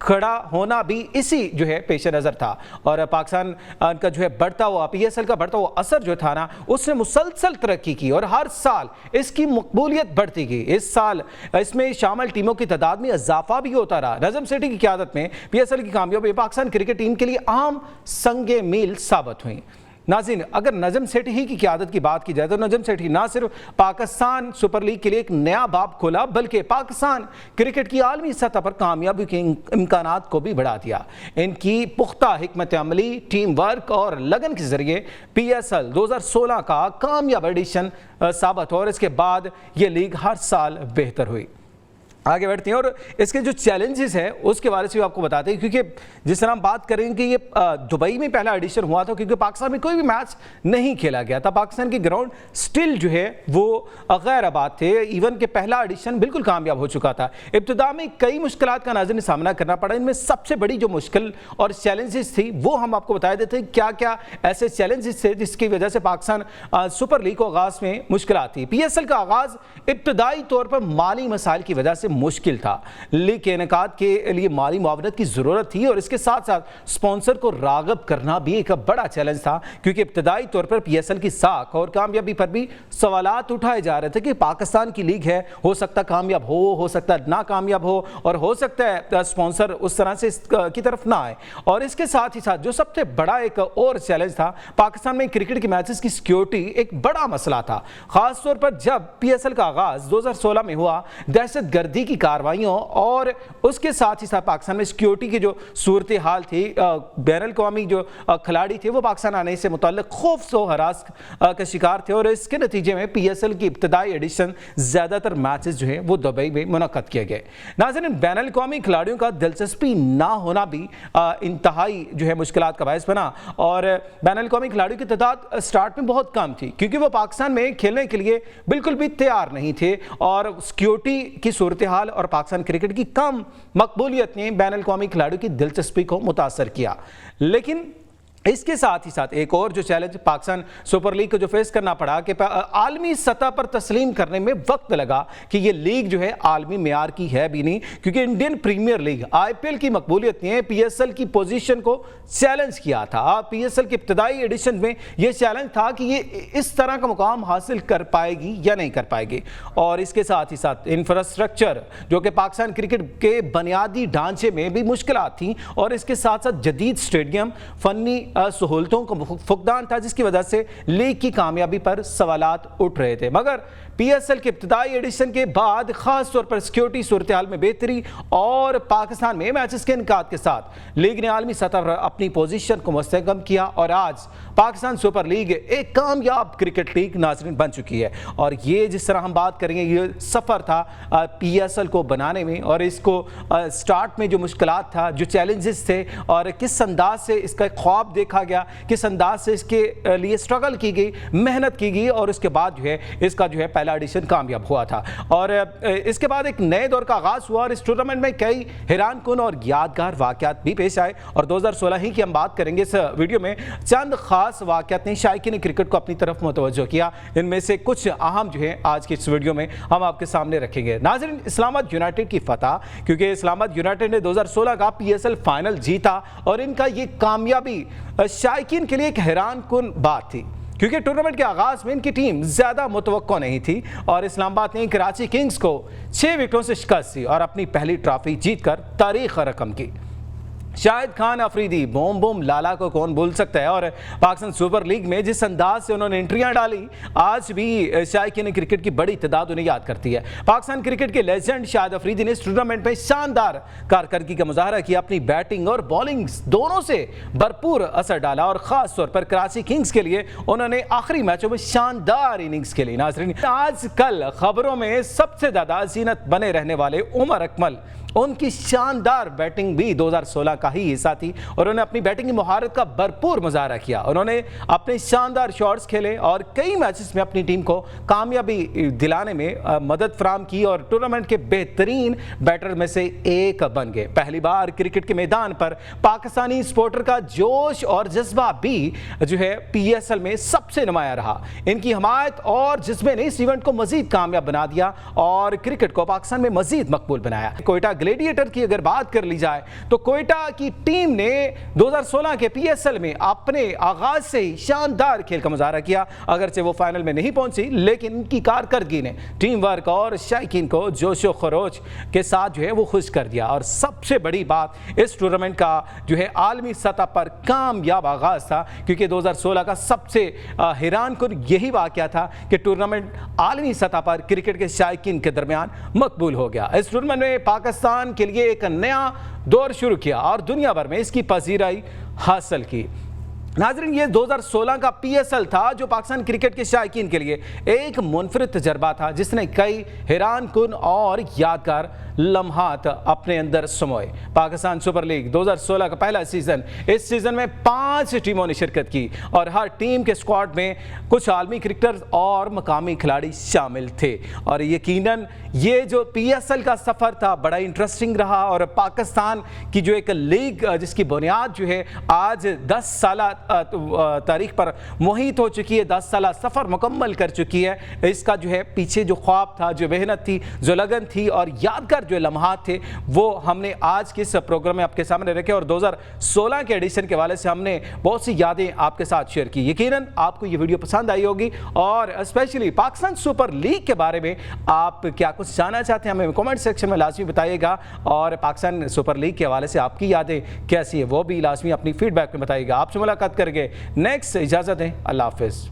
کھڑا ہونا بھی اسی جو ہے پیش نظر تھا، اور پاکستان کا جو ہے بڑھتا ہوا PSL کا بڑھتا ہوا اثر جو تھا نا، اس نے مسلسل ترقی کی اور ہر سال اس کی مقبولیت بڑھتی گئی۔ اس سال اس میں شامل ٹیموں کی تعداد میں اضافہ بھی ہوتا رہا۔ نجم سیٹھی کی قیادت میں PSL کی کامیابی پاکستان کرکٹ ٹیم کے لیے اہم سنگ میل ثابت ہوئی۔ ناظرین، اگر نجم سیٹھی ہی کی قیادت کی بات کی جائے تو نجم سیٹھی نہ صرف پاکستان سپر لیگ کے لیے ایک نیا باب کھولا، بلکہ پاکستان کرکٹ کی عالمی سطح پر کامیابی کے امکانات کو بھی بڑھا دیا۔ ان کی پختہ حکمت عملی، ٹیم ورک اور لگن کے ذریعے PSL 2016 کا کامیاب ایڈیشن ثابت ہوا، اور اس کے بعد یہ لیگ ہر سال بہتر ہوئی۔ آگے بڑھتے ہیں اور اس کے جو چیلنجز ہیں اس کے بارے سے بھی آپ کو بتاتے ہیں، کیونکہ جس طرح ہم بات کریں کہ یہ دبئی میں پہلا ایڈیشن ہوا تھا، کیونکہ پاکستان میں کوئی بھی میچ نہیں کھیلا گیا تھا۔ پاکستان کی گراؤنڈ سٹل جو ہے وہ غیر آباد تھے، ایون کہ پہلا ایڈیشن بالکل کامیاب ہو چکا تھا۔ ابتدا میں کئی مشکلات کا ناظرین سامنا کرنا پڑا، ان میں سب سے بڑی جو مشکل اور چیلنجز تھی وہ ہم آپ کو بتا دیتے ہیں کیا کیا ایسے چیلنجز تھے جس کی وجہ سے پاکستان سپر لیگ کو آغاز میں مشکلات تھی۔ PSL کا آغاز ابتدائی طور پر مالی مسائل کی وجہ سے مشکل تھا۔ لیگ کے انعقاد کے لیے مالی معاونت کی ضرورت تھی، اور اس کے ساتھ ساتھ سپانسر کو راغب کرنا بھی ایک بڑا چیلنج تھا، کیونکہ ابتدائی طور پر PSL کی ساکھ اور کامیابی پر بھی سوالات اٹھائے جا رہے تھے کہ پاکستان کی لیگ ہے، ہو سکتا کامیاب ہو سکتا ناکامیاب ہو، اور ہو سکتا ہے سپانسر اس طرح سے اس کی طرف نہ آئے۔ اور اس کے ساتھ ہی ساتھ جو سب سے بڑا ایک اور چیلنج تھا، پاکستان میں کرکٹ کے میچز کی سیکیورٹی ایک بڑا مسئلہ تھا، خاص طور پر جب PSL کا آغاز 2016 میں ہوا۔ دہشت گردی کی کارروائیوں اور اس کے ساتھ ہی ساتھ پاکستان میں سیکیورٹی کی جو صورتحال تھی، بین الاقوامی جو کھلاڑی تھے وہ پاکستان آنے سے متعلق خوف و ہراس کا شکار تھے، اور اس کے نتیجے میں PSL کی ابتدائی ایڈیشن زیادہ تر میچز جو ہیں وہ دبئی میں منعقد کیے گئے۔ ناظرین، بین الاقوامی کھلاڑیوں کا دلچسپی نہ ہونا بھی انتہائی جو ہے مشکلات کا باعث بنا، اور بین الاقوامی کھلاڑیوں کی تعداد سٹارٹ میں بہت کم تھی، کیونکہ وہ پاکستان میں کھیلنے کے لیے بالکل بھی تیار نہیں تھے، اور سیکیورٹی کی صورتحال اور پاکستان کرکٹ کی کم مقبولیت نے بین الاقوامی کھلاڑیوں کی دلچسپی کو متاثر کیا۔ لیکن اس کے ساتھ ہی ساتھ ایک اور جو چیلنج پاکستان سپر لیگ کو جو فیس کرنا پڑا کہ عالمی سطح پر تسلیم کرنے میں وقت لگا کہ یہ لیگ جو ہے عالمی معیار کی ہے بھی نہیں، کیونکہ انڈین پریمیئر لیگ IPL کی مقبولیت نے PSL کی پوزیشن کو چیلنج کیا تھا۔ PSL کے ابتدائی ایڈیشن میں یہ چیلنج تھا کہ یہ اس طرح کا مقام حاصل کر پائے گی یا نہیں کر پائے گی، اور اس کے ساتھ ہی ساتھ انفراسٹرکچر جو کہ پاکستان کرکٹ کے بنیادی ڈھانچے میں بھی مشکلات تھیں، اور اس کے ساتھ ساتھ جدید سٹیڈیم، فنی سہولتوں کا فقدان تھا، جس کی وجہ سے لیگ کی کامیابی پر سوالات اٹھ رہے تھے۔ مگر PSL کے ابتدائی ایڈیشن کے بعد خاص طور پر سیکیورٹی صورتحال میں بہتری اور پاکستان میں میچز کے انعقاد کے ساتھ لیگ نے عالمی سطح پر اپنی پوزیشن کو مستحکم کیا، اور آج پاکستان سپر لیگ ایک کامیاب کرکٹ لیگ ناظرین بن چکی ہے۔ اور یہ جس طرح ہم بات کریں گے، یہ سفر تھا PSL کو بنانے میں، اور اس کو سٹارٹ میں جو مشکلات تھا، جو چیلنجز تھے، اور کس انداز سے اس کا ایک خواب دیکھا گیا، کس انداز سے اس کے لیے سٹرگل کی گئی، محنت کی گئی، اور اس کے بعد جو ہے اس کا جو ہے پہلا ایڈیشن کامیاب ہوا تھا۔ اور اس کے بعد ایک نئے دور کا آغاز ہوا، اور اس ٹورنامنٹ میں کئی حیران کن اور یادگار واقعات بھی پیش آئے، اور 2016 ہی کی ہم بات کریں گے اس ویڈیو میں۔ چند خاص واقعات نے شائقین کرکٹ کو اپنی طرف متوجہ کیا، ان میں سے کچھ اہم جو ہے آج کی اس ویڈیو میں ہم آپ کے سامنے رکھیں گے۔ ناظرین، اسلام آباد یونائیٹڈ کی فتح، کیونکہ اسلام آباد یونائیٹڈ نے 2016 کا PSL فائنل جیتا، اور ان کا یہ کامیابی شائقین کے لیے ایک حیران کن بات تھی، کیونکہ ٹورنامنٹ کے آغاز میں ان کی ٹیم زیادہ متوقع نہیں تھی، اور اسلام آباد نے کراچی کنگز کو 6 وکٹوں سے شکست دی اور اپنی پہلی ٹرافی جیت کر تاریخ رقم کی۔ شاہد خان افریدی، بوم بوم لالا کو کون بھول سکتا ہے، اور پاکستان سپر لیگ میں جس انداز سے انہوں نے انٹریاں ڈالی، آج بھی شائقین کرکٹ کی بڑی تعداد انہیں یاد کرتی ہے۔ پاکستان کرکٹ کے لیجنڈ شاہد افریدی نے اس ٹورنامنٹ میں شاندار کارکردگی کا مظاہرہ کیا، اپنی بیٹنگ اور بالنگ دونوں سے بھرپور اثر ڈالا، اور خاص طور پر کراچی کنگز کے لیے انہوں نے آخری میچوں میں شاندار اننگز کھیلی۔ ناظرین، آج کل خبروں میں سب سے زیادہ زینت بنے رہنے والے عمر اکمل، ان کی شاندار بیٹنگ بھی 2016 کا ہی حصہ تھی، اور انہوں نے اپنی بیٹنگ کی مہارت کا بھرپور مظاہرہ کیا۔ انہوں نے اپنے شاندار شاٹس کھیلے اور کئی میچز میں اپنی ٹیم کو کامیابی دلانے میں مدد فراہم کی، اور ٹورنامنٹ کے بہترین بیٹر میں سے ایک بن گئے۔ پہلی بار کرکٹ کے میدان پر پاکستانی سپورٹر کا جوش اور جذبہ بھی جو ہے PSL میں سب سے نمایاں رہا۔ ان کی حمایت اور جذبے نے اس ایونٹ کو مزید کامیاب بنا دیا اور کرکٹ کو پاکستان میں مزید مقبول بنایا۔ کوئٹہ گلیڈیٹر کی اگر بات کر لی جائے تو کوئٹہ کی ٹیم نے 2016 کے پی ایس ایل میں اپنے آغاز سے ہی شاندار کھیل کا مظاہرہ کیا. اگرچہ وہ فائنل میں نہیں پہنچی لیکن ان کی کارکردگی نے ٹیم ورک اور شائقین کو جوش و خروش کے ساتھ وہ خوش کر دیا. اور سب سے بڑی بات اس ٹورنامنٹ کا عالمی سطح پر کامیاب آغاز تھا, کیونکہ 2016 کا سب سے حیران کن یہی واقعہ تھا کہ ٹورنامنٹ عالمی سطح پر کرکٹ کے شائقین کے درمیان مقبول ہو گیا. اس ٹورنامنٹ میں پاکستان کے لیے ایک نیا دور شروع کیا اور دنیا بھر میں اس کی پذیرائی حاصل کی. ناظرین, یہ 2016 کا پی ایس ایل تھا جو پاکستان کرکٹ کے شائقین کے لیے ایک منفرد تجربہ تھا, جس نے کئی حیران کن اور یادگار لمحات اپنے اندر سموئے. پاکستان سپر لیگ 2016 کا پہلا سیزن, اس سیزن میں 5 ٹیموں نے شرکت کی اور ہر ٹیم کے اسکواڈ میں کچھ عالمی کرکٹرز اور مقامی کھلاڑی شامل تھے. اور یقیناً یہ جو پی ایس ایل کا سفر تھا بڑا انٹرسٹنگ رہا, اور پاکستان کی جو ایک لیگ جس کی بنیاد آج 10 سالہ تاریخ پر محیط ہو چکی ہے, 10 سالہ سفر مکمل کر چکی ہے. اس کا پیچھے جو خواب تھا, جو محنت تھی, جو لگن تھی اور یادگار جو لمحات تھے, وہ ہم نے آج کے اس پروگرام میں آپ کے سامنے رکھے. اور 2016 کے ایڈیشن کے حوالے سے ہم نے بہت سی یادیں آپ کے ساتھ شیئر کی. یقیناً آپ کو یہ ویڈیو پسند آئی ہوگی, اور اسپیشلی پاکستان سپر لیگ کے بارے میں آپ کیا کچھ جاننا چاہتے ہیں ہمیں کمنٹ سیکشن میں لازمی بتائیے گا, اور پاکستان سپر لیگ کے حوالے سے آپ کی یادیں کیسی ہیں وہ بھی لازمی اپنی فیڈ بیک میں بتائیے گا. آپ سے ملاقات کریں گے نیکسٹ. اجازت دیں, اللہ حافظ.